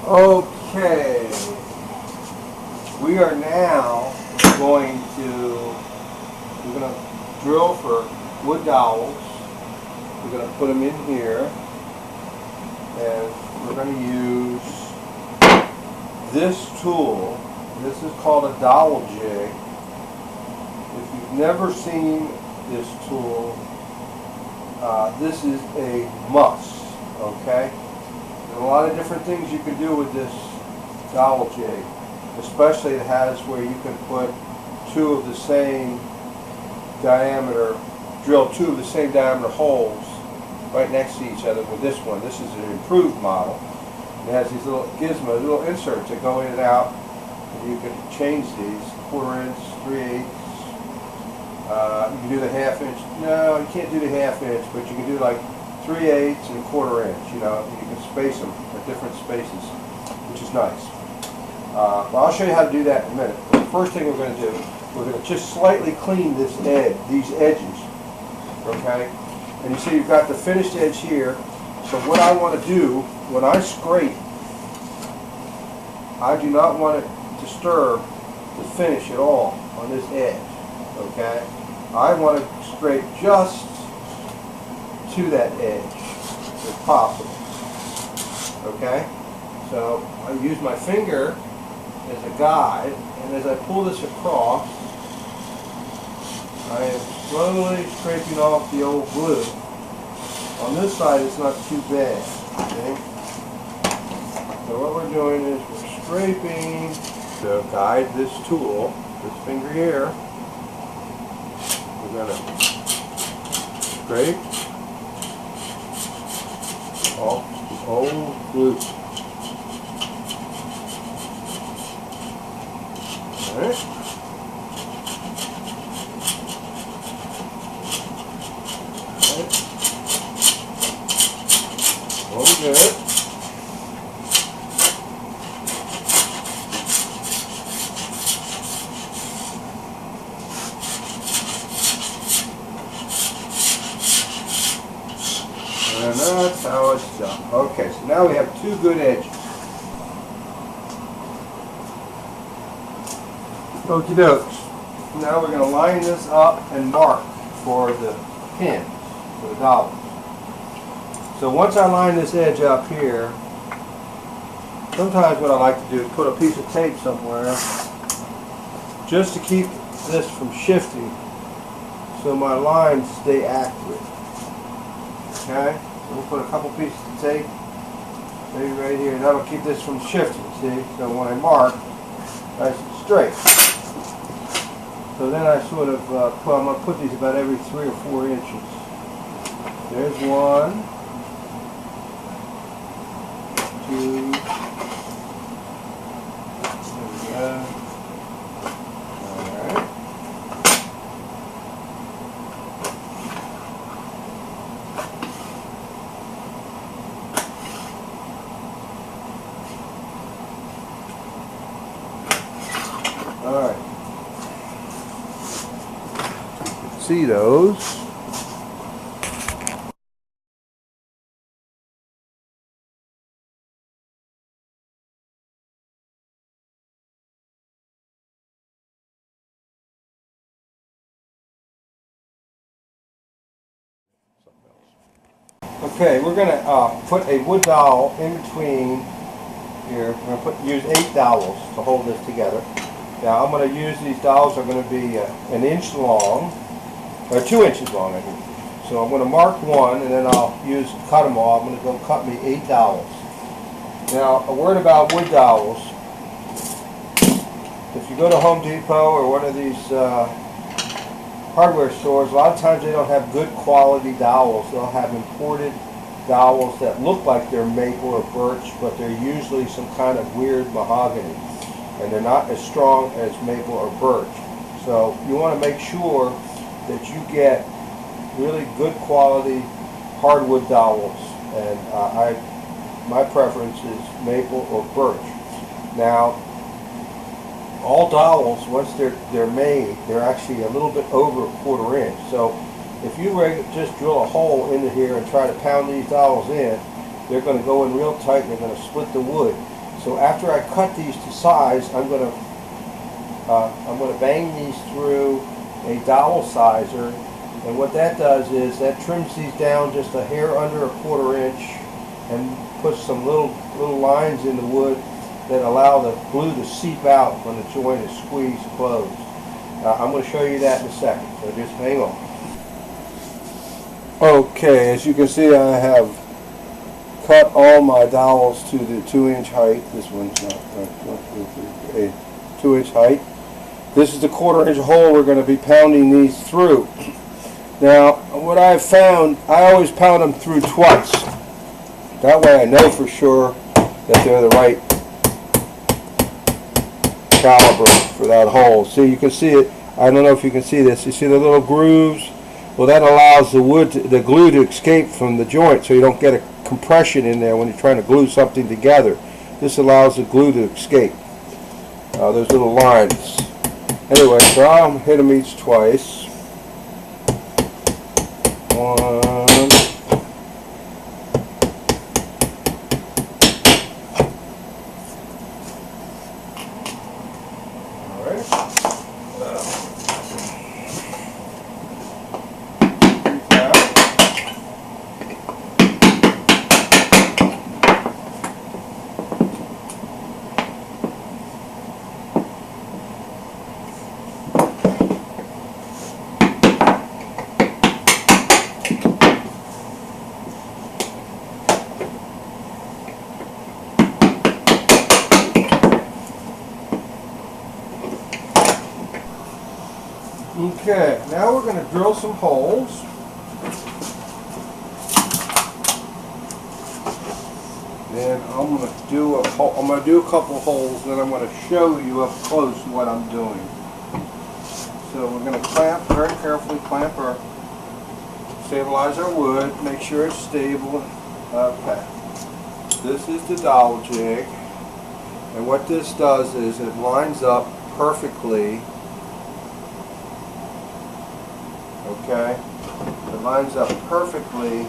Okay, we are now going to, we're going to drill for wood dowels. We're going to put them in here, and we're going to use this tool. This is called a dowel jig. If you've never seen this tool, this is a must, okay? There's a lot of different things you can do with this dowel jig. Especially it has where you can put two of the same diameter, drill two of the same diameter holes right next to each other with this one. This is an improved model. It has these little gizmos, little inserts that go in and out, and you can change these, 1/4 inch, 3/8. You can do the 1/2 inch. No, you can't do the 1/2 inch, but you can do like 3/8 and 1/4 inch. You know, you can space them at different spaces, which is nice. Well, I'll show you how to do that in a minute. But the first thing we're going to do, we're going to just slightly clean this edge, these edges, okay? And you see you've got the finished edge here. So what I want to do, when I scrape, I do not want to disturb the finish at all on this edge, okay? I want to scrape just to that edge, if possible, okay? So I use my finger as a guide, and as I pull this across, I am slowly scraping off the old glue. On this side it's not too bad, okay? So what we're doing is we're scraping to guide this tool, this finger here. We're going to scrape off the old glue. Alright. All good. And that's how it's done. Okay, so now we have two good edges. Okie dokes. Now we're going to line this up and mark for the pins, for the dowels. So once I line this edge up here, sometimes what I like to do is put a piece of tape somewhere just to keep this from shifting so my lines stay accurate. Okay? So we'll put a couple pieces of tape maybe right here. That'll keep this from shifting, see? So when I mark, nice and straight. So then I sort of, I'm going to put these about every 3 or 4 inches. There's one, 2, there we go. Alright. Alright. See those. Okay, we're going to put a wood dowel in between here. We're going to use 8 dowels to hold this together. Now I'm going to use these dowels are going to be 1 inch long, or 2 inches long, I think. So I'm going to mark one, and then I'll cut them all. I'm going to go cut me 8 dowels. Now, a word about wood dowels. If you go to Home Depot or one of these hardware stores, a lot of times they don't have good quality dowels. They'll have imported dowels that look like they're maple or birch, but they're usually some kind of weird mahogany, and they're not as strong as maple or birch. So you want to make sure that you get really good quality hardwood dowels, and my preference is maple or birch. Now, all dowels, once they're made, they're actually a little bit over 1/4 inch. So if you just drill a hole into here and try to pound these dowels in, they're going to go in real tight and they're going to split the wood. So after I cut these to size, I'm going to bang these through a dowel sizer, and what that does is that trims these down just a hair under a 1/4 inch and puts some little lines in the wood that allow the glue to seep out when the joint is squeezed closed. I'm going to show you that in a second, so just hang on. Okay, as you can see, I have cut all my dowels to the 2-inch height. This one's not a 2-inch height. This is the 1/4 inch hole we're going to be pounding these through. Now, what I've found, I always pound them through twice. That way I know for sure that they're the right caliber for that hole. See, you can see it. I don't know if you can see this. You see the little grooves? Well, that allows the glue to escape from the joint, so you don't get a compression in there when you're trying to glue something together. This allows the glue to escape. Those little lines. Anyway, so I'll hit them each twice. 1. Okay, now we're going to drill some holes. Then I'm going to do a couple holes, then I'm going to show you up close what I'm doing. So we're going to clamp, very carefully stabilize our wood, make sure it's stable. Okay. This is the dowel jig, and what this does is it lines up perfectly. Okay, it lines up perfectly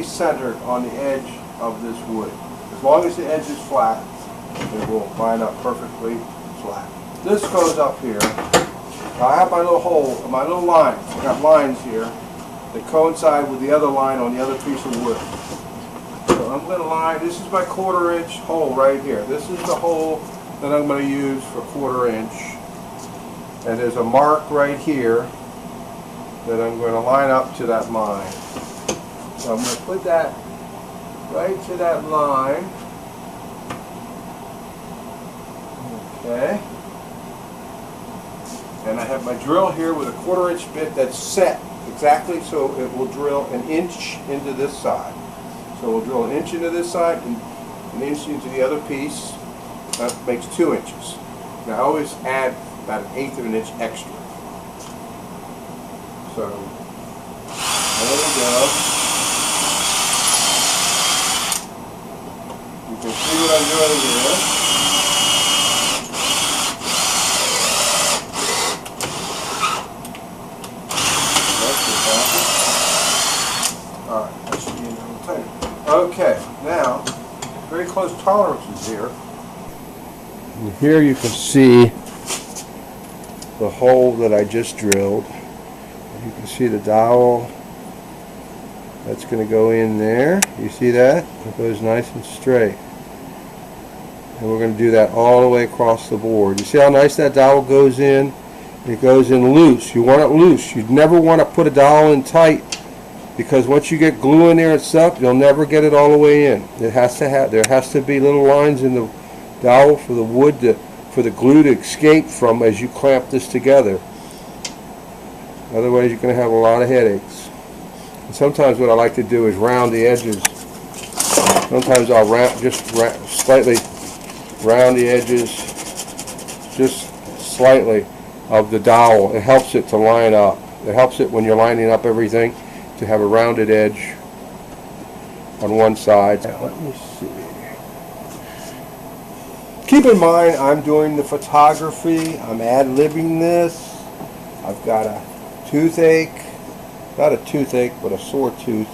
centered on the edge of this wood. As long as the edge is flat, it will line up perfectly flat. This goes up here. Now I have my little hole, my little lines. I got lines here that coincide with the other line on the other piece of wood. So I'm going to line, this is my 1/4 inch hole right here. This is the hole that I'm going to use for 1/4 inch. And there's a mark right here that I'm going to line up to that line. So I'm going to put that right to that line. Okay. And I have my drill here with a 1/4 inch bit that's set exactly so it will drill an inch into this side. So we'll drill an inch into this side and an inch into the other piece. That makes 2 inches. Now I always add about 1/8 of an inch extra. So there we go. You can see what I'm doing here. That's the top. Alright, that should be a little tighter. Okay, now very close tolerances here. And here you can see the hole that I just drilled. You can see the dowel that's going to go in there. You see that? It goes nice and straight. And we're going to do that all the way across the board. You see how nice that dowel goes in? It goes in loose. You want it loose. You'd never want to put a dowel in tight, because once you get glue in there and stuff, you'll never get it all the way in. There has to be little lines in the dowel for the wood for the glue to escape from as you clamp this together. Otherwise you're going to have a lot of headaches. And sometimes what I like to do is round the edges. Sometimes I'll slightly round the edges, just slightly, of the dowel. It helps it to line up. It helps it when you're lining up everything to have a rounded edge on one side. Now, let me see. Keep in mind, I'm doing the photography. I'm ad-libbing this. I've got a toothache. Not a toothache, but a sore tooth.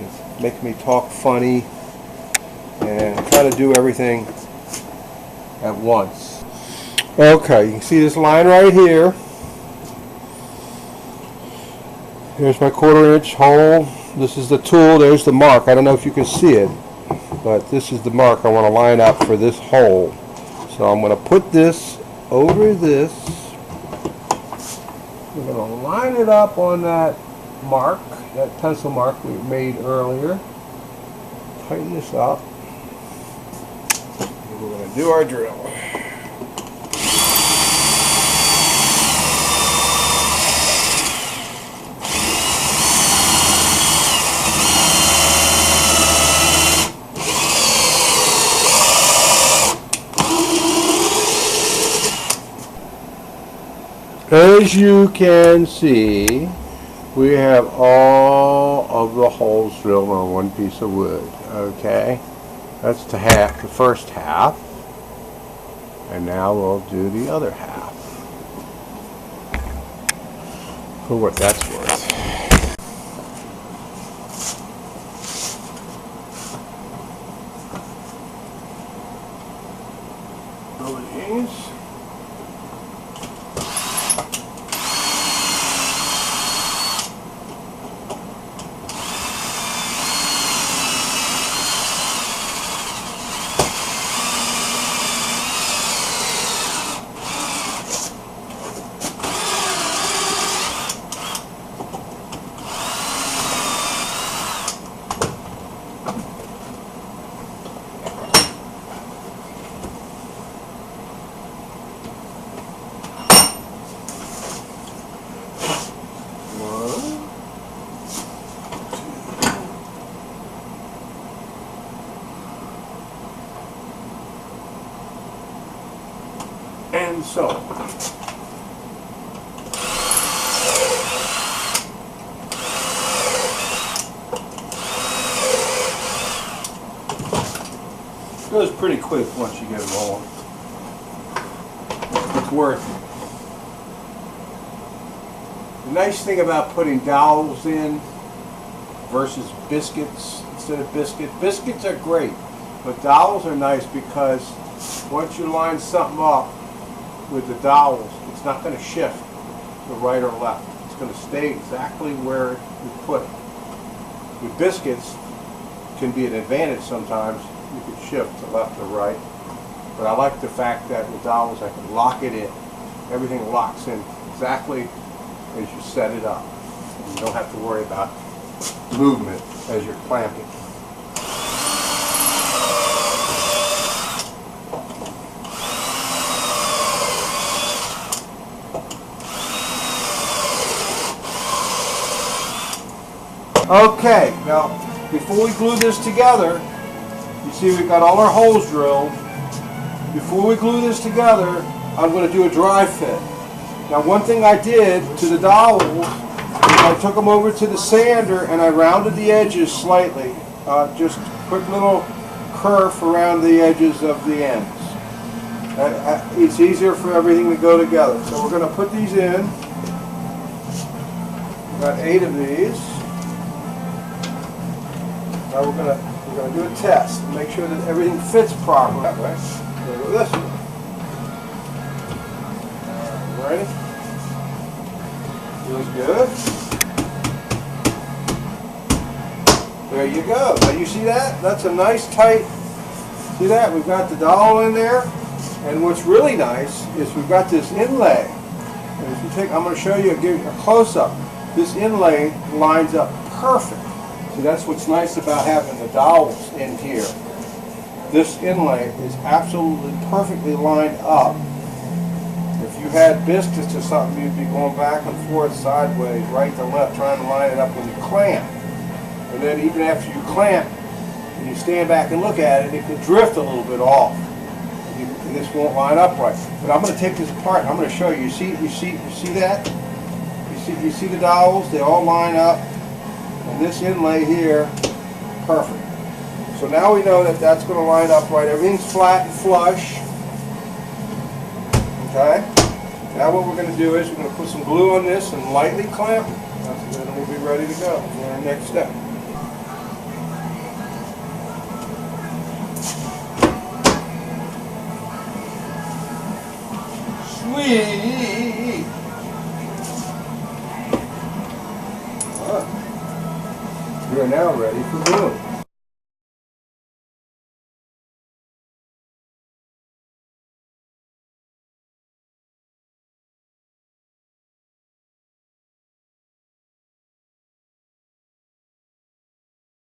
It's making me talk funny. and try to do everything at once. Okay, you can see this line right here. Here's my 1/4 inch hole. This is the tool. There's the mark. I don't know if you can see it, but this is the mark I want to line up for this hole. So I'm going to put this over this. We're going to line it up on that mark, that pencil mark we made earlier. Tighten this up. And we're going to do our drill. As you can see, we have all of the holes drilled on one piece of wood. Okay, that's the first half, and now we'll do the other half for what that's worth. These. And so, it goes pretty quick once you get it rolling. It's worth it. The nice thing about putting dowels in versus biscuits instead of biscuits are great, but dowels are nice because once you line something up with the dowels, it's not going to shift to right or left. It's going to stay exactly where you put it. With biscuits, it can be an advantage sometimes. You can shift to left or right. But I like the fact that with dowels I can lock it in. Everything locks in exactly as you set it up. And you don't have to worry about movement as you're clamping. Okay, now before we glue this together, you see we've got all our holes drilled. Before we glue this together, I'm going to do a dry fit. Now one thing I did to the dowels is I took them over to the sander and I rounded the edges slightly. Just a quick little kerf around the edges of the ends. It's easier for everything to go together. So we're going to put these in. We've got 8 of these. Now we're gonna do a test and make sure that everything fits properly. Right? We're gonna go this way. Ready? Feels good. There you go. Now you see that? That's a nice tight. See that? We've got the dowel in there, and what's really nice is we've got this inlay. And if you take, I'm going to show you, give you a close-up. This inlay lines up perfect. See, that's what's nice about having the dowels in here. This inlay is absolutely perfectly lined up. If you had biscuits or something, you'd be going back and forth sideways, right to left, trying to line it up when you clamp. And then even after you clamp, and you stand back and look at it, it could drift a little bit off. And this won't line up right. But I'm going to take this apart and I'm going to show you. You see that? You see the dowels? They all line up. And this inlay here, perfect. So now we know that that's going to line up right. Everything's flat and flush. Okay? Now what we're going to do is we're going to put some glue on this and lightly clamp it. And then we'll be ready to go for our next step. Wee! We are now ready for gluing.